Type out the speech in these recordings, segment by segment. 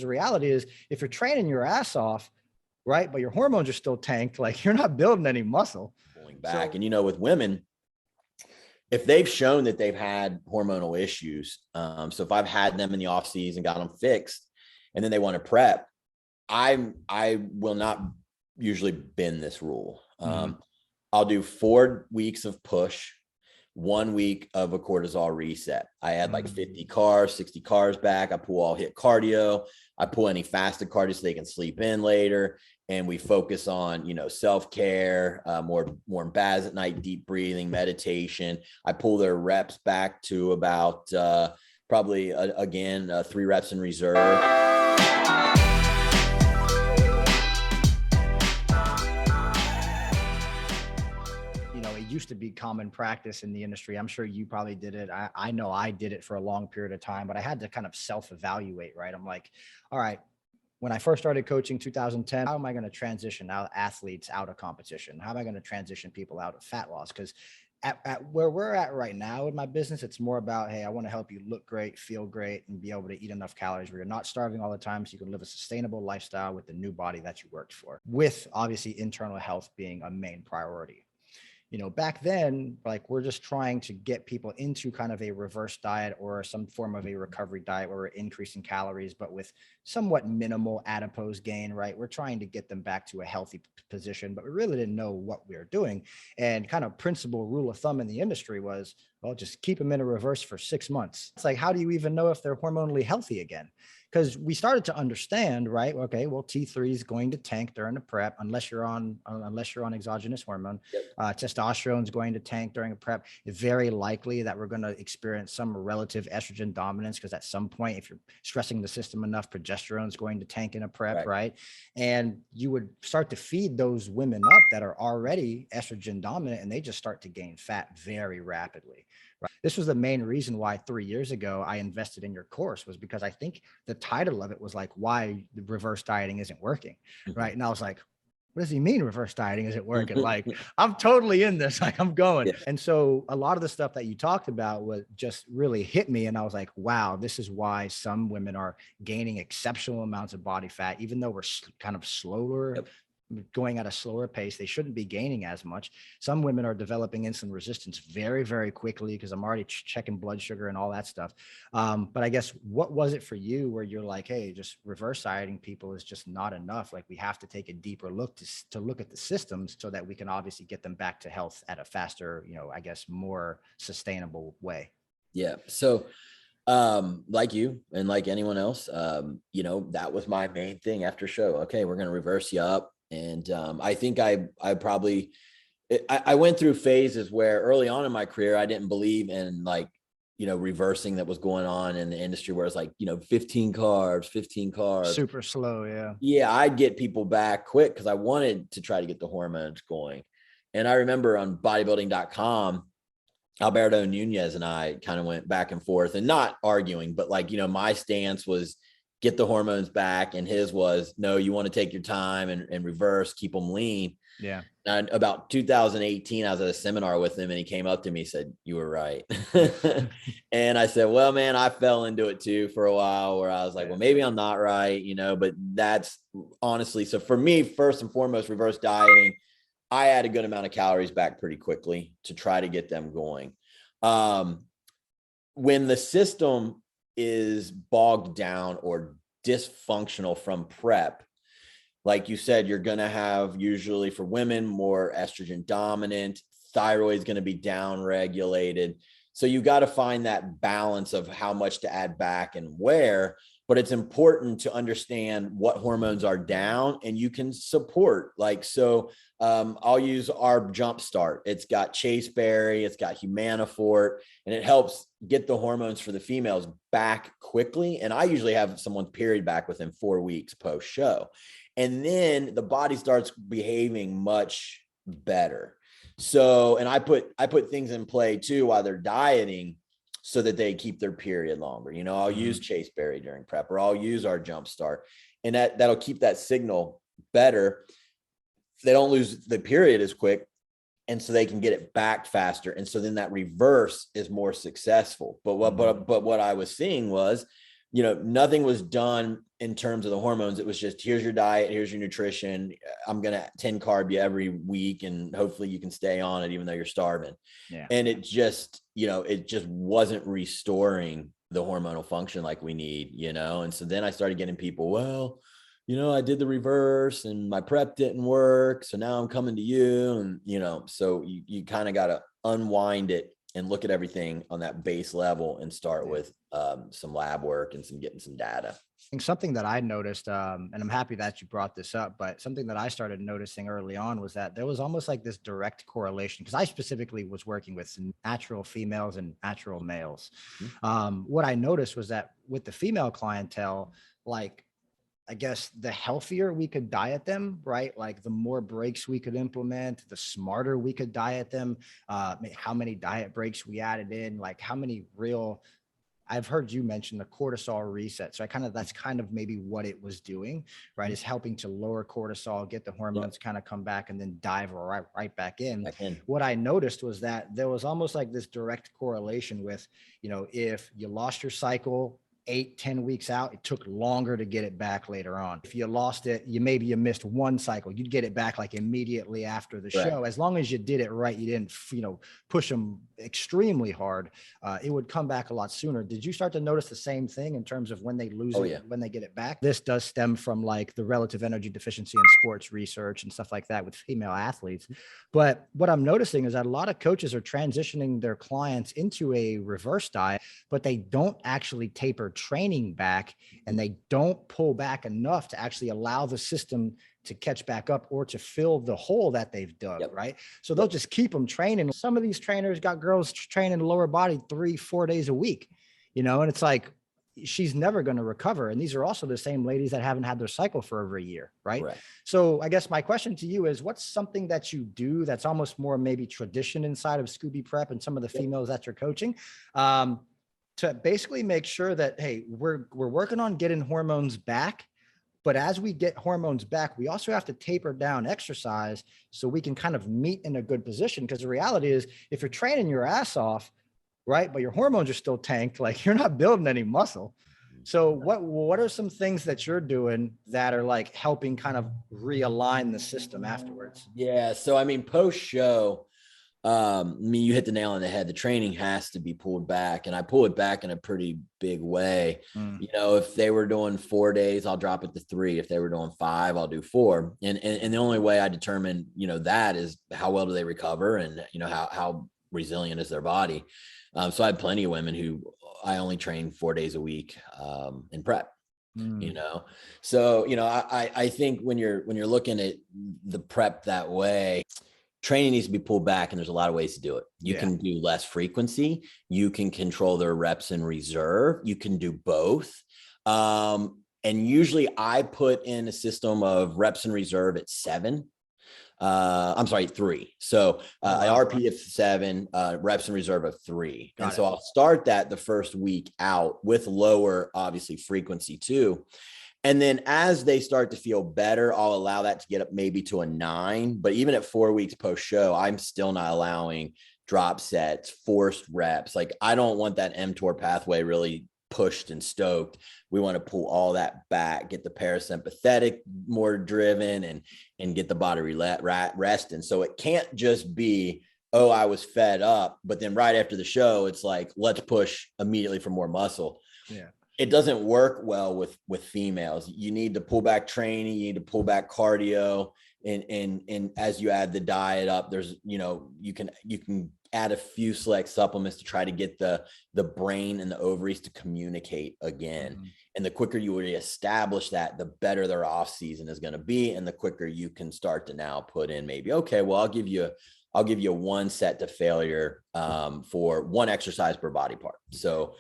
The reality is if you're training your ass off, right, but your hormones are still tanked, like you're not building any muscle. Pulling back. And, with women, if they've shown that they've had hormonal issues, so if I've had them in the off season, got them fixed, and then they want to prep, I will not usually bend this rule. I'll do 4 weeks of push, 1 week of a cortisol reset. I add like 50 carbs, 60 carbs back. I pull all hit cardio. I pull any fasted cardio so they can sleep in later. And we focus on, self-care, more baths at night, deep breathing, meditation. I pull their reps back to about probably, 3 reps in reserve. Used to be common practice in the industry. I'm sure you probably did it. I know I did it for a long period of time, but I had to kind of self-evaluate, right? I'm like, all right, when I first started coaching 2010, how am I going to transition out athletes out of competition? How am I going to transition people out of fat loss? Because at where we're at right now in my business, it's more about, hey, I want to help you look great, feel great, and be able to eat enough calories where you're not starving all the time so you can live a sustainable lifestyle with the new body that you worked for, with obviously internal health being a main priority. Back then, like we're just trying to get people into kind of a reverse diet or some form of a recovery diet where we're increasing calories, but with somewhat minimal adipose gain, right? We're trying to get them back to a healthy position, but we really didn't know what we were doing. And kind of principal rule of thumb in the industry was, well, just keep them in a reverse for 6 months. It's like, how do you even know if they're hormonally healthy again? Because we started to understand, right? Okay, well, T3 is going to tank during the prep unless you're on exogenous hormone. Testosterone is going to tank during a prep. It's very likely that we're going to experience some relative estrogen dominance because at some point, if you're stressing the system enough, progesterone is going to tank in a prep, right? And you would start to feed those women up that are already estrogen dominant, and they just start to gain fat very rapidly. Right. This was the main reason why 3 years ago I invested in your course, was because I think the title of it was like, why the reverse dieting isn't working. Right. And I was like, what does he mean reverse dieting isn't working? Like, I'm totally in this, like I'm going. And so a lot of the stuff that you talked about was just really hit me. And I was like, wow, this is why some women are gaining exceptional amounts of body fat, even though we're kind of slower, going at a slower pace. They shouldn't be gaining as much. Some women are developing insulin resistance very, very quickly because I'm already checking blood sugar and all that stuff. But I guess, what was it for you where you're like, hey, just reverse dieting people is just not enough. Like we have to take a deeper look to look at the systems so that we can obviously get them back to health at a faster, I guess, more sustainable way. Yeah. So like you and like anyone else, that was my main thing after show. Okay, we're going to reverse you up. And I think I went through phases where early on in my career, I didn't believe in reversing that was going on in the industry where it's like, 15 carbs. Super slow. Yeah. Yeah. I'd get people back quick because I wanted to try to get the hormones going. And I remember on bodybuilding.com, Alberto Nunez and I kind of went back and forth and not arguing, but my stance was get the hormones back. And his was, no, you want to take your time and reverse, keep them lean. Yeah. And about 2018, I was at a seminar with him and he came up to me and said, you were right. And I said, well, man, I fell into it too for a while where I was like, well, maybe I'm not right, but that's honestly, so for me, first and foremost, reverse dieting, I add a good amount of calories back pretty quickly to try to get them going. When the system is bogged down or dysfunctional from prep, like you said, you're going to have usually for women more estrogen dominant, thyroid is going to be down regulated. So you got to find that balance of how much to add back and where, but it's important to understand what hormones are down and you can support. I'll use our Jumpstart. It's got chasteberry, it's got Humanifort, and it helps get the hormones for the females back quickly. And I usually have someone's period back within 4 weeks post show. And then the body starts behaving much better. So, and I put things in play too while they're dieting so that they keep their period longer. I'll use chasteberry during prep, or I'll use our Jumpstart, and that'll keep that signal better. They don't lose the period as quick. And so they can get it back faster. And so then that reverse is more successful. But what I was seeing was, nothing was done in terms of the hormones, it was just, here's your diet, here's your nutrition. I'm going to 10 carb you every week, and hopefully you can stay on it even though you're starving. Yeah. And it just, it just wasn't restoring the hormonal function like we need, And so then I started getting people, well, I did the reverse and my prep didn't work. So now I'm coming to you. And, so you kind of got to unwind it and look at everything on that base level and start with some lab work and getting some data. And something that I noticed, and I'm happy that you brought this up, but something that I started noticing early on was that there was almost like this direct correlation, because I specifically was working with natural females and natural males. What I noticed was that with the female clientele, like, I guess the healthier we could diet them, right? Like the more breaks we could implement, the smarter we could diet them, how many diet breaks we added in, like how many real, I've heard you mention the cortisol reset. So that's kind of maybe what it was doing, right? Is helping to lower cortisol, get the hormones kind of come back and then dive right back in. What I noticed was that there was almost like this direct correlation with, if you lost your cycle 8-10 weeks out, it took longer to get it back later on. If you lost it, you missed one cycle, you'd get it back like immediately after the show. As long as you did it right, you didn't, push them extremely hard, it would come back a lot sooner. Did you start to notice the same thing in terms of when they lose it, when they get it back? This does stem from like the relative energy deficiency in sports research and stuff like that with female athletes. But what I'm noticing is that a lot of coaches are transitioning their clients into a reverse diet, but they don't actually taper training back, and they don't pull back enough to actually allow the system to catch back up or to fill the hole that they've dug, right? So they'll just keep them training. Some of these trainers got girls training lower body 3-4 days a week, and it's like, she's never going to recover. And these are also the same ladies that haven't had their cycle for over a year, right? So I guess my question to you is, what's something that you do that's almost more maybe tradition inside of Scooby Prep and some of the females that you're coaching, to basically make sure that, hey, we're working on getting hormones back, but as we get hormones back, we also have to taper down exercise so we can kind of meet in a good position. Because the reality is, if you're training your ass off, right, but your hormones are still tanked, like you're not building any muscle. So what are some things that you're doing that are like helping kind of realign the system afterwards? Yeah. So, I mean, post show, you hit the nail on the head. The training has to be pulled back, and I pull it back in a pretty big way. If they were doing 4 days, I'll drop it to 3. If they were doing 5, I'll do 4. And the only way I determine, that is how well do they recover, and, how resilient is their body. So I have plenty of women who I only train 4 days a week, in prep. So, I think when you're looking at the prep that way, training needs to be pulled back, and there's a lot of ways to do it. You can do less frequency. You can control their reps in reserve. You can do both. And usually I put in a system of reps in reserve at 7. 3. So an RP of 7, reps in reserve of 3. So I'll start that the first week out with lower, obviously, frequency too. And then as they start to feel better, I'll allow that to get up maybe to a 9. But even at 4 weeks post show, I'm still not allowing drop sets, forced reps. Like, I don't want that mTOR pathway really pushed and stoked. We want to pull all that back, get the parasympathetic more driven, and get the body resting. So it can't just be, oh, I was fed up, but then right after the show, it's like, let's push immediately for more muscle. It doesn't work well with females. You need to pull back training, you need to pull back cardio. And as you add the diet up, there's, you can add a few select supplements to try to get the brain and the ovaries to communicate again. And the quicker you reestablish that, the better their off season is going to be. And the quicker you can start to now put in maybe, okay, well, I'll give you 1 set to failure, for 1 exercise per body part. So,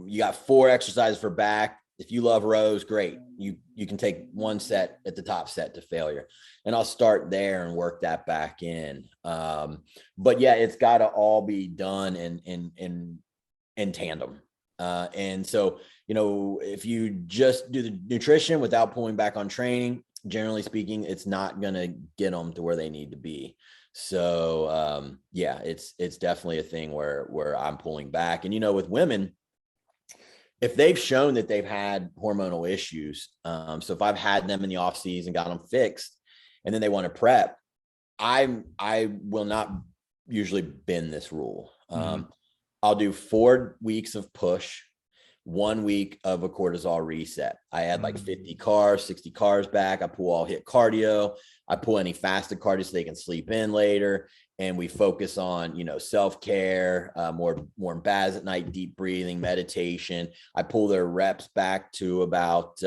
you got 4 exercises for back. If you love rows, great. You can take 1 set at the top set to failure, and I'll start there and work that back in. But yeah, it's got to all be done in tandem. And so, if you just do the nutrition without pulling back on training, generally speaking, it's not going to get them to where they need to be. So, yeah, it's definitely a thing where I'm pulling back. And, with women, if they've shown that they've had hormonal issues, so if I've had them in the off season, got them fixed, and then they want to prep, I will not usually bend this rule. I'll do 4 weeks of push, 1 week of a cortisol reset. I add like 50 cars, 60 cars back. I pull all hit cardio. I pull any fasted cardio so they can sleep in later. And we focus on, self-care, more warm baths at night, deep breathing, meditation. I pull their reps back to about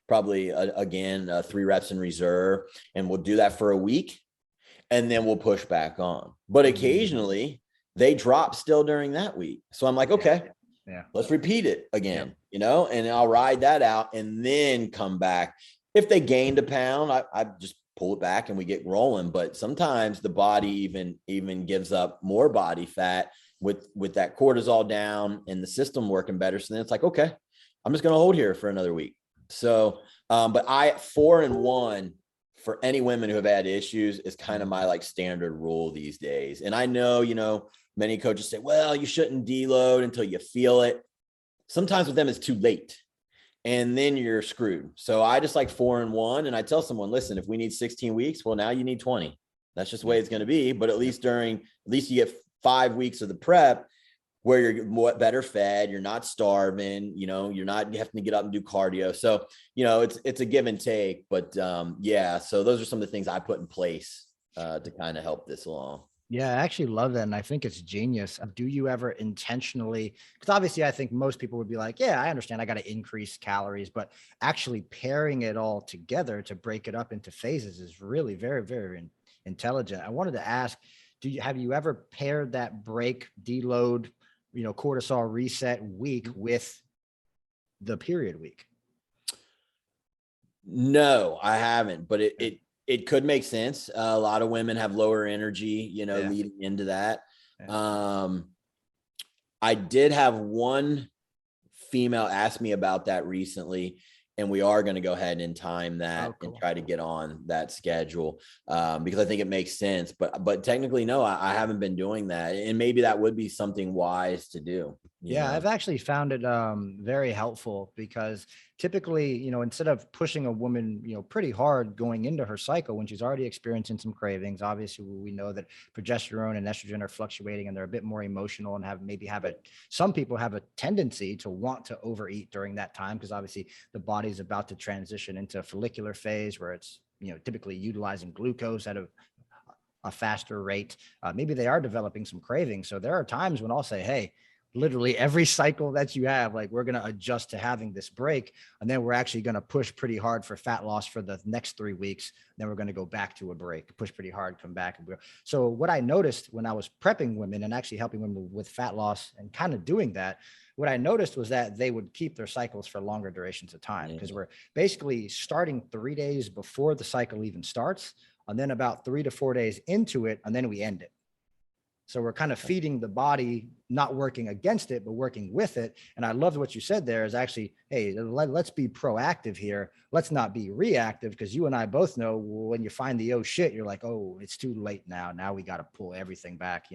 probably, 3 reps in reserve. And we'll do that for a week. And then we'll push back on. But occasionally they drop still during that week. So I'm like, okay, let's repeat it again, and I'll ride that out and then come back. If they gained a pound, I just pull it back and we get rolling. But sometimes the body even gives up more body fat with that cortisol down and the system working better. So then it's like, okay, I'm just going to hold here for another week. So, but 4 and 1 for any women who have had issues is kind of my like standard rule these days. And I know, many coaches say, well, you shouldn't deload until you feel it. Sometimes with them, it's too late and then you're screwed. So I just like 4 and 1. And I tell someone, listen, if we need 16 weeks, well, now you need 20. That's just the way it's going to be. But at least you get 5 weeks of the prep where you're more better fed, you're not starving, you're not having to get up and do cardio. So, it's a give and take, but so those are some of the things I put in place to kind of help this along. Yeah, I actually love that. And I think it's genius. Do you ever intentionally, because obviously I think most people would be like, yeah, I understand I got to increase calories, but actually pairing it all together to break it up into phases is really very, very intelligent. I wanted to ask, have you ever paired that break, deload, cortisol reset week with the period week? No, I haven't, but it could make sense. A lot of women have lower energy, leading into that. I did have one female ask me about that recently, and we are going to go ahead and time that and try to get on that schedule because I think it makes sense. But technically, no, I haven't been doing that, and maybe that would be something wise to do. Yeah, I've actually found it very helpful because typically, instead of pushing a woman, pretty hard going into her cycle when she's already experiencing some cravings, obviously we know that progesterone and estrogen are fluctuating and they're a bit more emotional and some people have a tendency to want to overeat during that time because obviously the body's about to transition into a follicular phase where it's, typically utilizing glucose at a faster rate. Maybe they are developing some cravings. So there are times when I'll say, hey, literally every cycle that you have, like we're going to adjust to having this break. And then we're actually going to push pretty hard for fat loss for the next 3 weeks. Then we're going to go back to a break, push pretty hard, come back. So what I noticed when I was prepping women and actually helping women with fat loss and kind of doing that, what I noticed was that they would keep their cycles for longer durations of time because we're basically starting 3 days before the cycle even starts. And then about 3 to 4 days into it, and then we end it. So we're kind of feeding the body, not working against it, but working with it. And I loved what you said there is actually, hey, let's be proactive here. Let's not be reactive because you and I both know when you find the oh shit, you're like, oh, it's too late now. Now we got to pull everything back,